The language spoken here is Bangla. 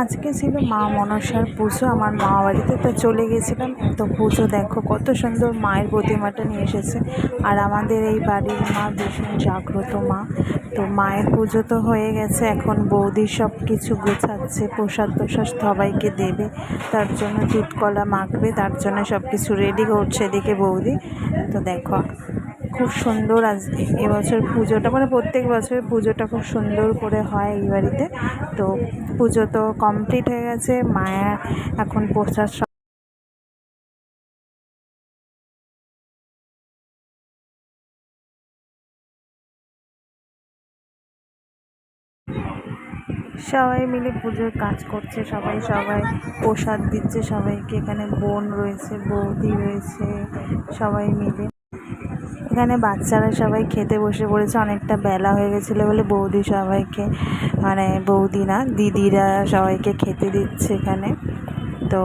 আজকে ছিল মা মনসার পুজো আমার মামা বাড়িতে, তো চলে গেছিলাম। তো পুজো দেখো কত সুন্দর মায়ের প্রতিমাটা নিয়ে এসেছে। আর আমাদের এই বাড়ির মা ভীষণ জাগ্রত মা। তো মায়ের পুজো তো হয়ে গেছে, এখন বৌদি সব কিছু গোছাচ্ছে, প্রসাদ টোসাদ সবাইকে দেবে, তার জন্য দুধ কলা মাখবে, তার জন্য সব কিছু রেডি করছে এদিকে বৌদি। তো দেখো খুব সুন্দর আজ এবছর পুজোটা, মানে প্রত্যেক বছর পুজোটা খুব সুন্দর করে হয় এই বাড়িতে। তো পুজো তো কমপ্লিট হয়ে গেছে, মায়া এখন প্রসাদ সবাই মিলে পুজোর কাজ করছে, সবাই সবাই প্রসাদ দিচ্ছে সবাইকে। এখানে বোন রয়েছে, বৌদি রয়েছে, সবাই মিলে এখানে বাচ্চারা সবাই খেতে বসে পড়েছে। অনেকটা বেলা হয়ে গেছিলো বলে বৌদি সবাইকে, মানে বৌদি না দিদিরা সবাইকে খেতে দিচ্ছে এখানে। তো